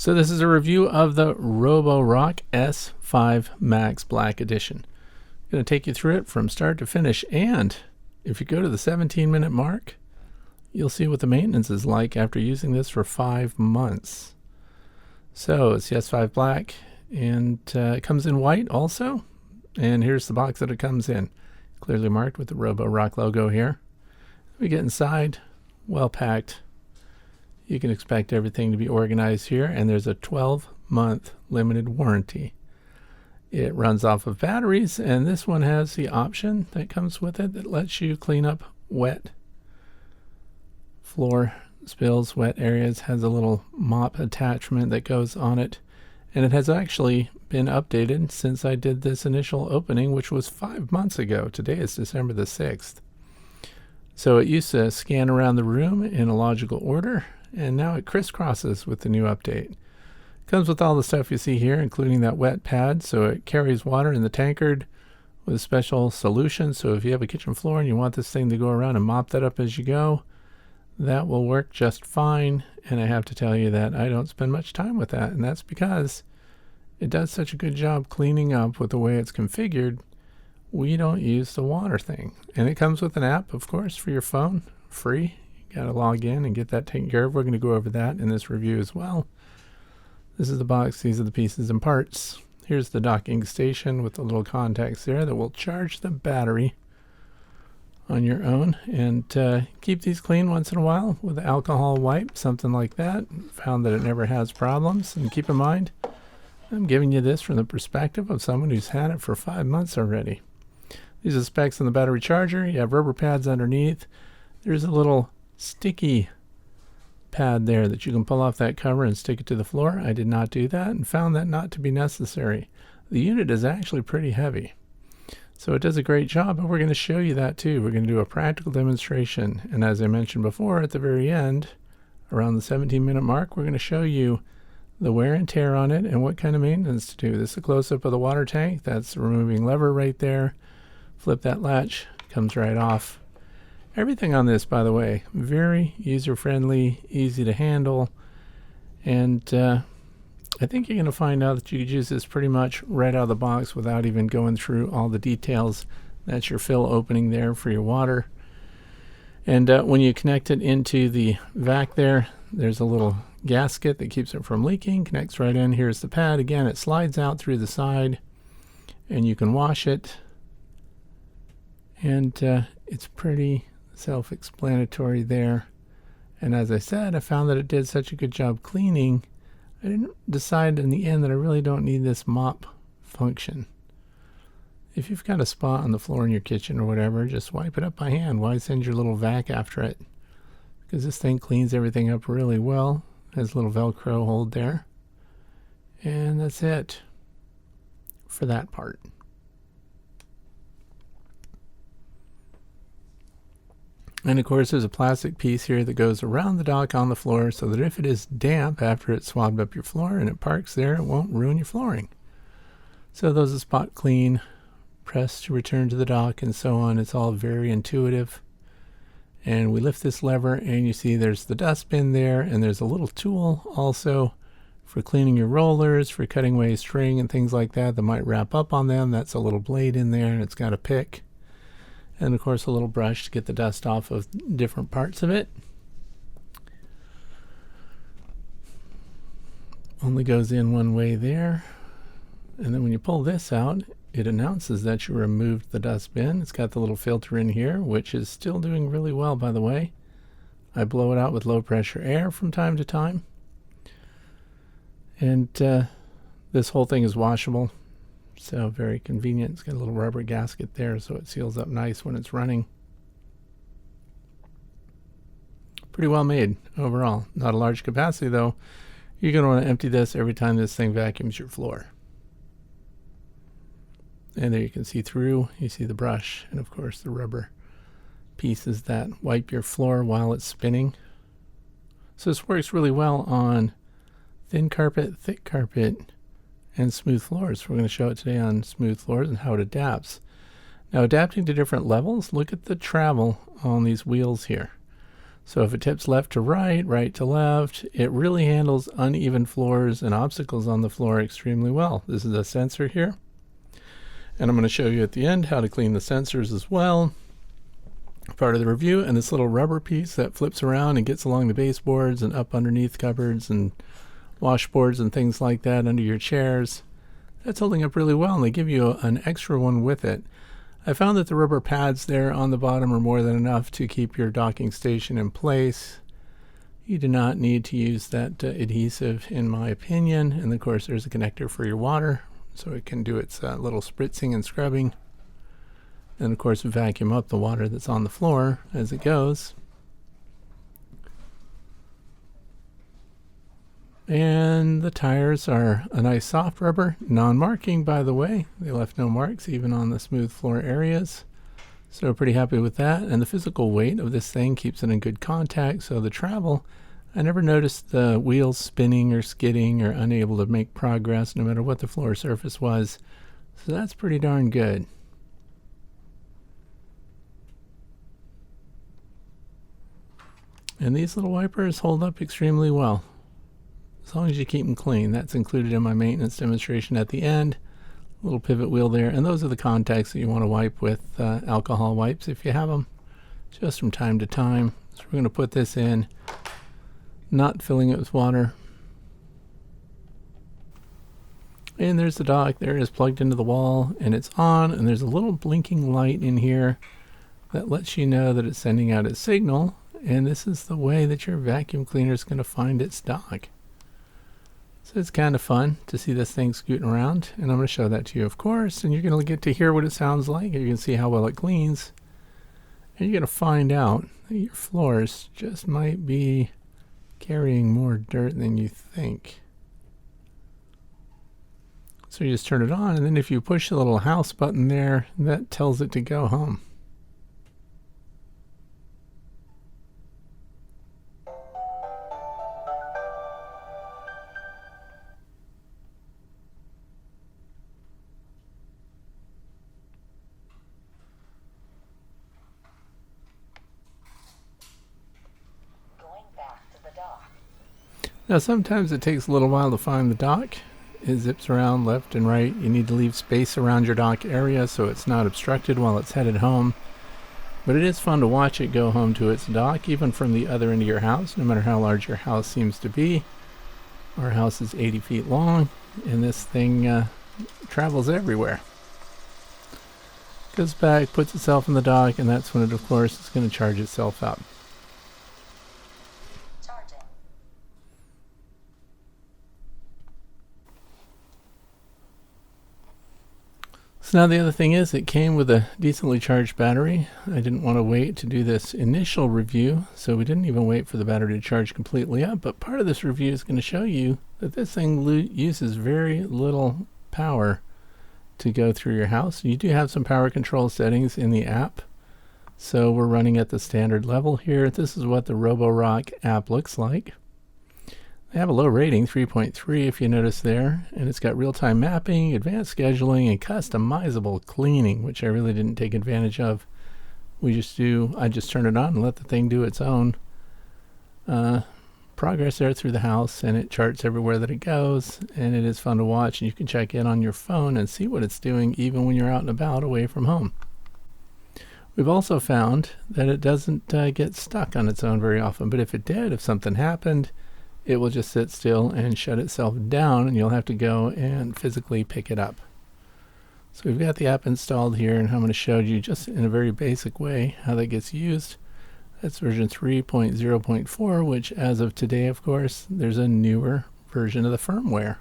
So this is a review of the RoboRock S5 Max Black Edition. I'm going to take you through it from start to finish, and if you go to the 17-minute mark, you'll see what the maintenance is like after using this for 5 months. So it's the S5 Black, and it comes in white also, and here's the box that it comes in. Clearly marked with the RoboRock logo here. We get inside, well packed. You can expect everything to be organized here, and there's a 12-month limited warranty. It runs off of batteries, and this one has the option that comes with it that lets you clean up wet floor spills, wet areas. Has a little mop attachment that goes on it, and it has actually been updated since I did this initial opening, which was 5 months ago. Today is December the 6th. So it used to scan around the room in a logical order, and now it crisscrosses with the new update. Comes with all the stuff you see here, including that wet pad, so it carries water in the tankard with a special solution. So if you have a kitchen floor and you want this thing to go around and mop that up as you go, that will work just fine. And I have to tell you that I don't spend much time with that, and that's because it does such a good job cleaning up with the way it's configured. We don't use the water thing. And it comes with an app, of course, for your phone, free. Got to log in and get that taken care of. We're going to go over that in this review as well. This is the box. These are the pieces and parts. Here's the docking station with the little contacts there that will charge the battery on your own. And keep these clean once in a while with an alcohol wipe, something like that. Found that it never has problems. And keep in mind, I'm giving you this from the perspective of someone who's had it for 5 months already. These are specs on the battery charger. You have rubber pads underneath. There's a little sticky pad there that you can pull off that cover and stick it to the floor. I did not do that and found that not to be necessary. The unit is actually pretty heavy, so it does a great job, but we're going to show you that too. We're going to do a practical demonstration, and as I mentioned before, at the very end, around the 17-minute mark, we're going to show you the wear and tear on it and what kind of maintenance to do. This is a close-up of the water tank. That's the removing lever right there. Flip that latch, comes right off. Everything on this, by the way, very user-friendly, easy to handle, and I think you're going to find out that you could use this pretty much right out of the box without even going through all the details. That's your fill opening there for your water. And when you connect it into the vac there, there's a little gasket that keeps it from leaking, connects right in. Here's the pad. Again, it slides out through the side, and you can wash it. And it's pretty self-explanatory there. And as I said, I found that it did such a good job cleaning, I didn't decide in the end that I really don't need this mop function. If you've got a spot on the floor in your kitchen or whatever, just wipe it up by hand. Why send your little vac after it? Because this thing cleans everything up really well. Has a little Velcro hold there. And that's it for that part. And of course, there's a plastic piece here that goes around the dock on the floor so that if it is damp after it's swabbed up your floor and it parks there, it won't ruin your flooring. So those are spot clean, press to return to the dock, and so on. It's all very intuitive. And we lift this lever, and you see there's the dustbin there, and there's a little tool also for cleaning your rollers, for cutting away string and things like that that might wrap up on them. That's a little blade in there, and it's got a pick. And of course a little brush to get the dust off of different parts of it. Only goes in one way there. And then when you pull this out, it announces that you removed the dustbin. It's got the little filter in here, which is still doing really well, by the way. I blow it out with low pressure air from time to time. And this whole thing is washable. So very convenient. It's got a little rubber gasket there so it seals up nice when it's running. Pretty well made overall. Not a large capacity though. You're going to want to empty this every time this thing vacuums your floor. And there you can see through. You see the brush and of course the rubber pieces that wipe your floor while it's spinning. So this works really well on thin carpet, thick carpet, and smooth floors. We're going to show it today on smooth floors and how it adapts. Now, adapting to different levels, look at the travel on these wheels here. So if it tips left to right, right to left, it really handles uneven floors and obstacles on the floor extremely well. This is a sensor here. And I'm going to show you at the end how to clean the sensors as well. Part of the review, and this little rubber piece that flips around and gets along the baseboards and up underneath cupboards and washboards and things like that under your chairs. That's holding up really well, and they give you an extra one with it. I found that the rubber pads there on the bottom are more than enough to keep your docking station in place. You do not need to use that adhesive in my opinion. And of course there's a connector for your water so it can do its little spritzing and scrubbing. And of course vacuum up the water that's on the floor as it goes. And the tires are a nice soft rubber, non-marking by the way. They left no marks even on the smooth floor areas. So pretty happy with that. And the physical weight of this thing keeps it in good contact. So the travel, I never noticed the wheels spinning or skidding or unable to make progress no matter what the floor surface was. So that's pretty darn good. And these little wipers hold up extremely well, as long as you keep them clean. That's included in my maintenance demonstration at the end. Little pivot wheel there, and those are the contacts that you want to wipe with alcohol wipes if you have them, just from time to time. So we're going to put this in, not filling it with water. And there's the dock. There it is, plugged into the wall, and it's on, and there's a little blinking light in here that lets you know that it's sending out its signal. And this is the way that your vacuum cleaner is going to find its dock. So it's kind of fun to see this thing scooting around, and I'm going to show that to you, of course, and you're going to get to hear what it sounds like. You can see how well it cleans, and you're going to find out that your floors just might be carrying more dirt than you think. So you just turn it on, and then if you push the little house button there, that tells it to go home. Now sometimes it takes a little while to find the dock. It zips around left and right. You need to leave space around your dock area so it's not obstructed while it's headed home. But it is fun to watch it go home to its dock, even from the other end of your house, no matter how large your house seems to be. Our house is 80 feet long, and this thing travels everywhere. Goes back, puts itself in the dock, and that's when it, of course, is going to charge itself up. So now the other thing is it came with a decently charged battery. I didn't want to wait to do this initial review, so we didn't even wait for the battery to charge completely up. But part of this review is going to show you that this thing uses very little power to go through your house. You do have some power control settings in the app. So we're running at the standard level here. This is what the RoboRock app looks like. They have a low rating, 3.3 if you notice there, and it's got real-time mapping, advanced scheduling, and customizable cleaning, which I really didn't take advantage of. I just turn it on and let the thing do its own progress there through the house, and it charts everywhere that it goes, and it is fun to watch, and you can check in on your phone and see what it's doing even when you're out and about away from home. We've also found that it doesn't get stuck on its own very often, but if it did, if something happened, it will just sit still and shut itself down, and you'll have to go and physically pick it up. So we've got the app installed here, and I'm going to show you just in a very basic way how that gets used. That's version 3.0.4, which as of today, of course, there's a newer version of the firmware.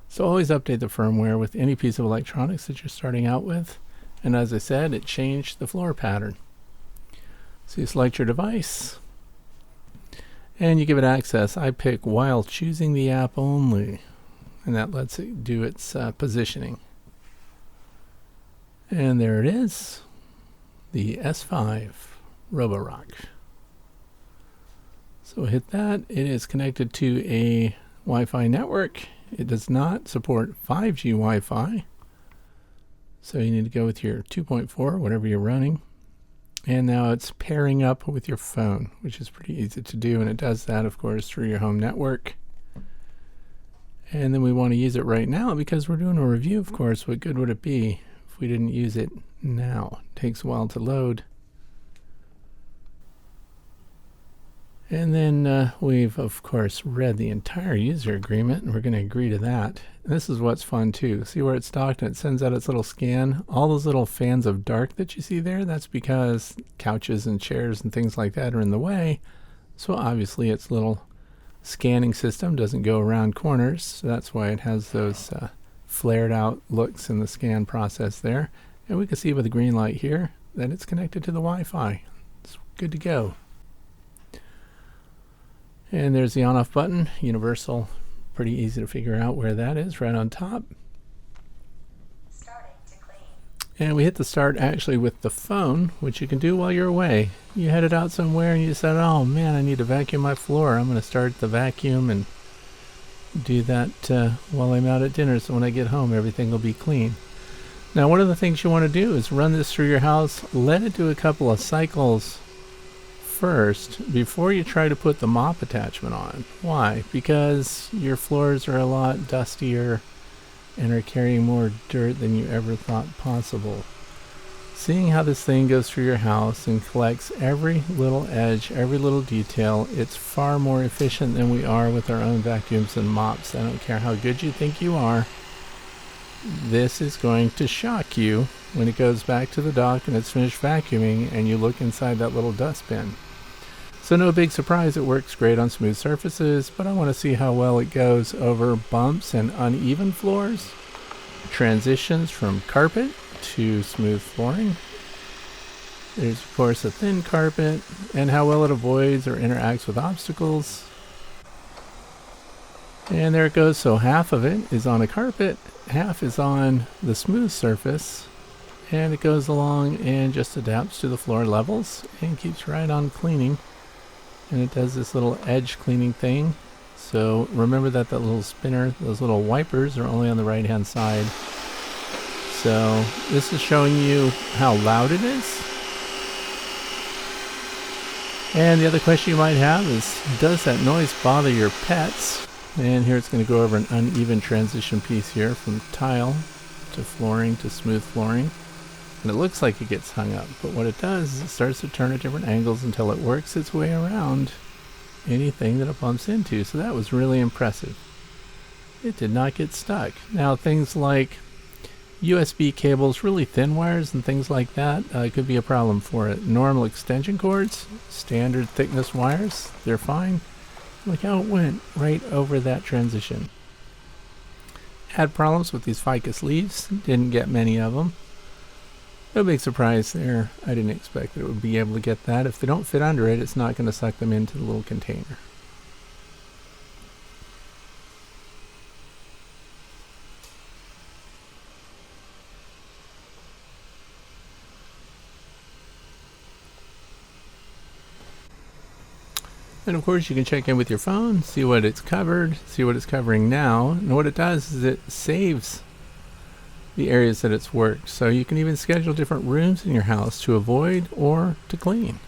So always update the firmware with any piece of electronics that you're starting out with. And as I said, it changed the floor pattern. So you select your device, and you give it access. I pick while choosing the app only, and that lets it do its positioning. And there it is, the S5 RoboRock. So hit that. It is connected to a Wi-Fi network. It does not support 5G Wi-Fi, so you need to go with your 2.4, whatever you're running. And now it's pairing up with your phone, which is pretty easy to do, and it does that, of course, through your home network. And then we want to use it right now because we're doing a review, of course. What good would it be if we didn't use it now? It takes a while to load. And then we've, of course, read the entire user agreement, and we're going to agree to that. And this is what's fun, too. See where it's docked and it sends out its little scan? All those little fans of dark that you see there, that's because couches and chairs and things like that are in the way. So obviously its little scanning system doesn't go around corners. So that's why it has those flared out looks in the scan process there. And we can see with the green light here that it's connected to the Wi-Fi. It's good to go. And there's the on-off button, universal, pretty easy to figure out where that is, right on top. Starting to clean. And we hit the start actually with the phone, which you can do while you're away. You headed out somewhere and you said, oh man, I need to vacuum my floor. I'm going to start the vacuum and do that while I'm out at dinner, so when I get home everything will be clean. Now one of the things you want to do is run this through your house, let it do a couple of cycles first before you try to put the mop attachment on. Why? Because your floors are a lot dustier and are carrying more dirt than you ever thought possible. Seeing how this thing goes through your house and collects every little edge, every little detail, it's far more efficient than we are with our own vacuums and mops. I don't care how good you think you are. This is going to shock you when it goes back to the dock and it's finished vacuuming and you look inside that little dustbin. So no big surprise, it works great on smooth surfaces, but I want to see how well it goes over bumps and uneven floors, transitions from carpet to smooth flooring. There's of course a thin carpet, and how well it avoids or interacts with obstacles. And there it goes, so half of it is on a carpet, half is on the smooth surface, and it goes along and just adapts to the floor levels and keeps right on cleaning. And it does this little edge cleaning thing. So remember that little spinner, those little wipers are only on the right hand side. So this is showing you how loud it is. And the other question you might have is, does that noise bother your pets? And here it's going to go over an uneven transition piece here from tile to flooring to smooth flooring. And it looks like it gets hung up, but what it does is it starts to turn at different angles until it works its way around anything that it bumps into. So that was really impressive. It did not get stuck. Now things like USB cables, really thin wires and things like that could be a problem for it. Normal extension cords, standard thickness wires, they're fine. Look how it went right over that transition. Had problems with these ficus leaves, didn't get many of them. No big surprise there. I didn't expect that it would be able to get that. If they don't fit under it, it's not going to suck them into the little container. And of course you can check in with your phone, see what it's covered, see what it's covering now, and what it does is it saves the areas that it's worked. So you can even schedule different rooms in your house to avoid or to clean.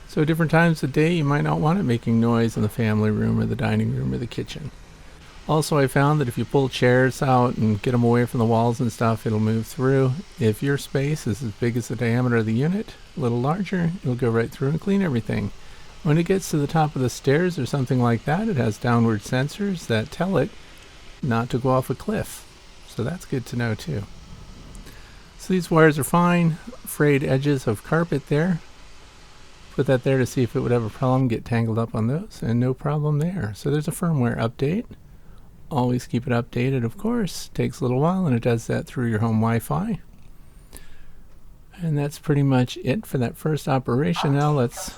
So different times of day you might not want it making noise in the family room or the dining room or the kitchen. Also I found that if you pull chairs out and get them away from the walls and stuff, it'll move through. If your space is as big as the diameter of the unit, a little larger, it'll go right through and clean everything. When it gets to the top of the stairs or something like that, it has downward sensors that tell it not to go off a cliff. So that's good to know too. So these wires are fine. Frayed edges of carpet there. Put that there to see if it would have a problem, get tangled up on those, and no problem there. So there's a firmware update. Always keep it updated, of course. Takes a little while, and it does that through your home Wi-Fi. And that's pretty much it for that first operation. Now let's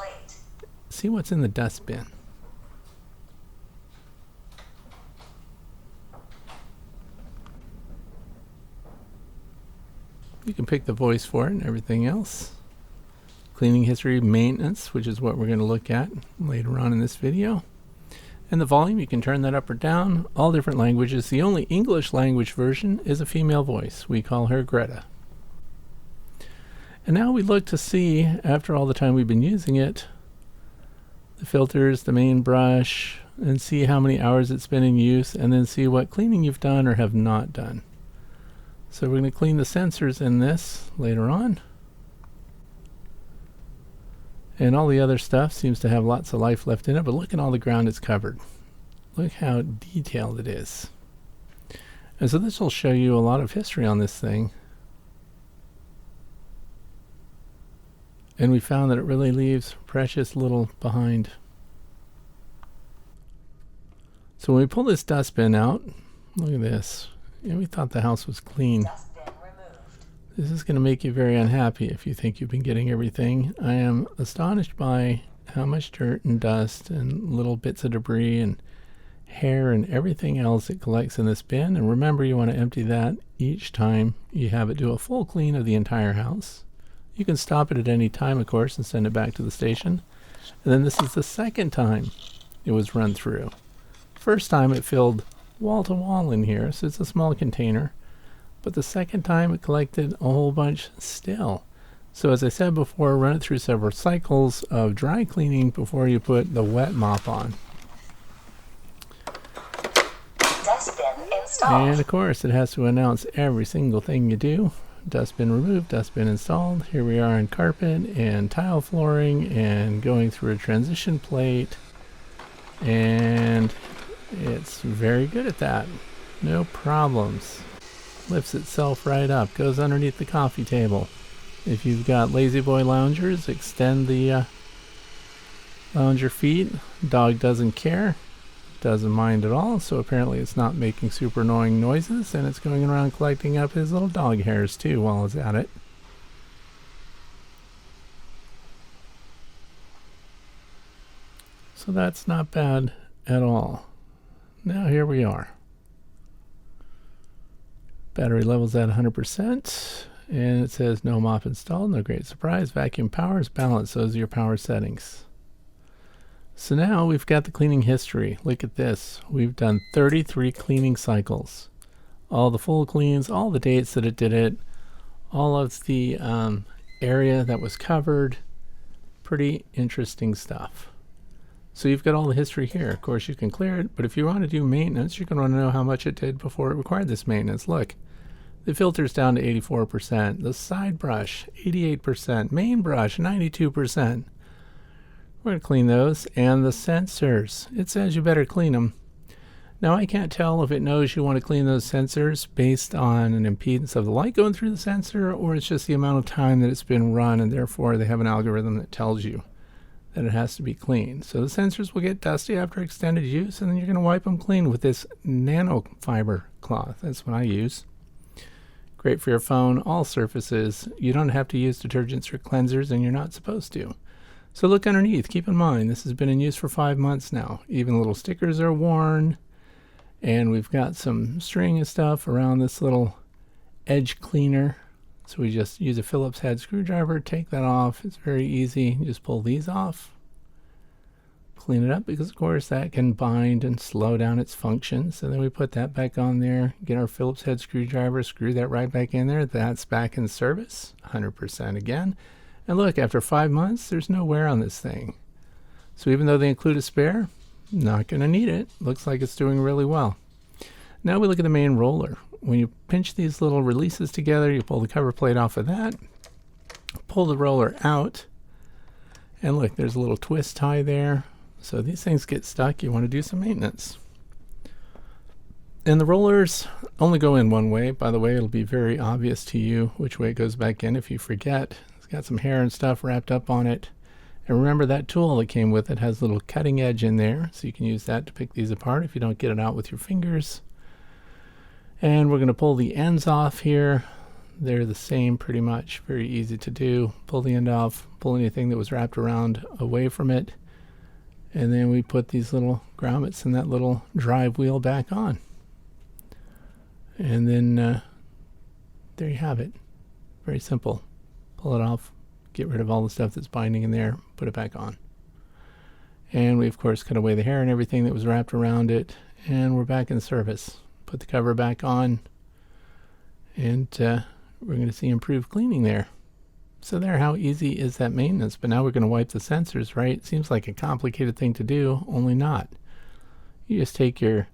see what's in the dustbin. You can pick the voice for it and everything else. Cleaning history, maintenance, which is what we're going to look at later on in this video. And the volume, you can turn that up or down, all different languages. The only English language version is a female voice. We call her Greta. And now we look to see, after all the time we've been using it, the filters, the main brush, and see how many hours it's been in use, and then see what cleaning you've done or have not done. So we're going to clean the sensors in this later on. And all the other stuff seems to have lots of life left in it, but look at all the ground it's covered. Look how detailed it is. And so this will show you a lot of history on this thing. And we found that it really leaves precious little behind. So when we pull this dustbin out, look at this. We thought the house was clean. This is going to make you very unhappy if you think you've been getting everything. I am astonished by how much dirt and dust and little bits of debris and hair and everything else it collects in this bin. And remember, you want to empty that each time you have it do a full clean of the entire house. You can stop it at any time, of course, and send it back to the station. And then this is the second time it was run through. First time it filled wall to wall in here, so it's a small container. But the second time it collected a whole bunch still. So as I said before, run it through several cycles of dry cleaning before you put the wet mop on. Dustbin installed. And of course it has to announce every single thing you do. Dustbin removed, dustbin installed. Here we are in carpet and tile flooring and going through a transition plate. And it's very good at that. No problems. Lifts itself right up, goes underneath the coffee table. If you've got lazy boy loungers, extend the lounger feet. Dog doesn't care, doesn't mind at all, so apparently it's not making super annoying noises, and it's going around collecting up his little dog hairs too while it's at it. So that's not bad at all. Now here we are. Battery level's at 100%, and it says no mop installed. No great surprise. Vacuum power is balanced. Those are your power settings. So now we've got the cleaning history. Look at this. We've done 33 cleaning cycles. All the full cleans, all the dates that it did it, all of the area that was covered. Pretty interesting stuff. So you've got all the history here. Of course, you can clear it, but if you want to do maintenance, you're going to want to know how much it did before it required this maintenance. Look, the filter's down to 84%, the side brush, 88%, main brush, 92%. We're going to clean those, and the sensors. It says you better clean them. Now, I can't tell if it knows you want to clean those sensors based on an impedance of the light going through the sensor, or it's just the amount of time that it's been run, and therefore they have an algorithm that tells you that it has to be cleaned. So the sensors will get dusty after extended use, and then you're going to wipe them clean with this nanofiber cloth. That's what I use. Great for your phone, all surfaces. You don't have to use detergents or cleansers, and you're not supposed to. So look underneath. Keep in mind, this has been in use for 5 months now. Even little stickers are worn, and we've got some string and stuff around this little edge cleaner. So we just use a Phillips head screwdriver, take that off. It's very easy. You just pull these off, clean it up, because of course that can bind and slow down its function. So then we put that back on there, get our Phillips head screwdriver, screw that right back in there. That's back in service, 100% again. And look, after 5 months, there's no wear on this thing. So even though they include a spare, not going to need it. Looks like it's doing really well. Now we look at the main roller. When you pinch these little releases together, you pull the cover plate off of that, pull the roller out, and look, there's a little twist tie there. So these things get stuck. You want to do some maintenance. And the rollers only go in one way. By the way, it'll be very obvious to you which way it goes back in if you forget. It's got some hair and stuff wrapped up on it. And remember, that tool that came with it has a little cutting edge in there, so you can use that to pick these apart if you don't get it out with your fingers. And we're going to pull the ends off here. They're the same pretty much. Very easy to do. Pull the end off, pull anything that was wrapped around away from it. And then we put these little grommets and that little drive wheel back on. And then there you have it. Very simple. Pull it off, get rid of all the stuff that's binding in there, put it back on. And we, of course, cut away the hair and everything that was wrapped around it. And we're back in service. Put the cover back on, and we're going to see improved cleaning there. So there, how easy is that maintenance? But now we're going to wipe the sensors, right? Seems like a complicated thing to do, only not. You just take your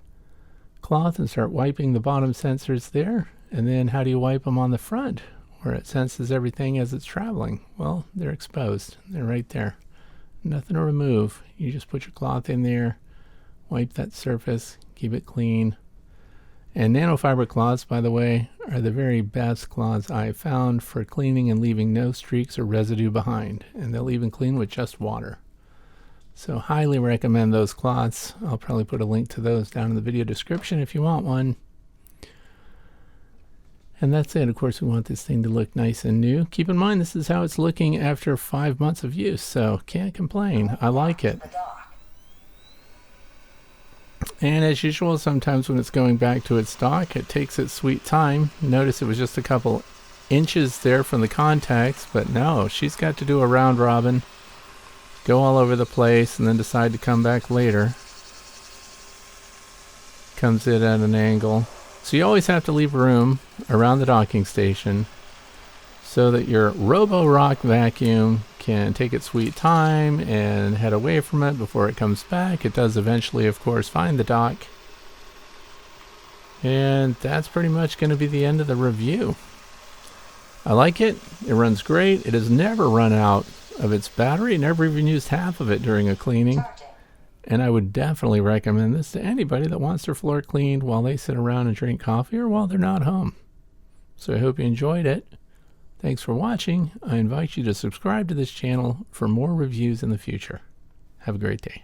cloth and start wiping the bottom sensors there. And then how do you wipe them on the front, where it senses everything as it's traveling? Well, they're exposed. They're right there. Nothing to remove. You just put your cloth in there, wipe that surface, keep it clean. And nanofiber cloths, by the way, are the very best cloths I've found for cleaning and leaving no streaks or residue behind. And they'll even clean with just water. So highly recommend those cloths. I'll probably put a link to those down in the video description if you want one. And that's it. Of course, we want this thing to look nice and new. Keep in mind, this is how it's looking after 5 months of use, so can't complain. I like it. And as usual, sometimes when it's going back to its dock, it takes its sweet time. Notice it was just a couple inches there from the contacts, but no, she's got to do a round robin, go all over the place, and then decide to come back later. Comes in at an angle. So you always have to leave room around the docking station so that your RoboRock vacuum can take its sweet time and head away from it before it comes back. It does eventually, of course, find the dock. And that's pretty much going to be the end of the review. I like it. It runs great. It has never run out of its battery. Never even used half of it during a cleaning. And I would definitely recommend this to anybody that wants their floor cleaned while they sit around and drink coffee or while they're not home. So I hope you enjoyed it. Thanks for watching. I invite you to subscribe to this channel for more reviews in the future. Have a great day.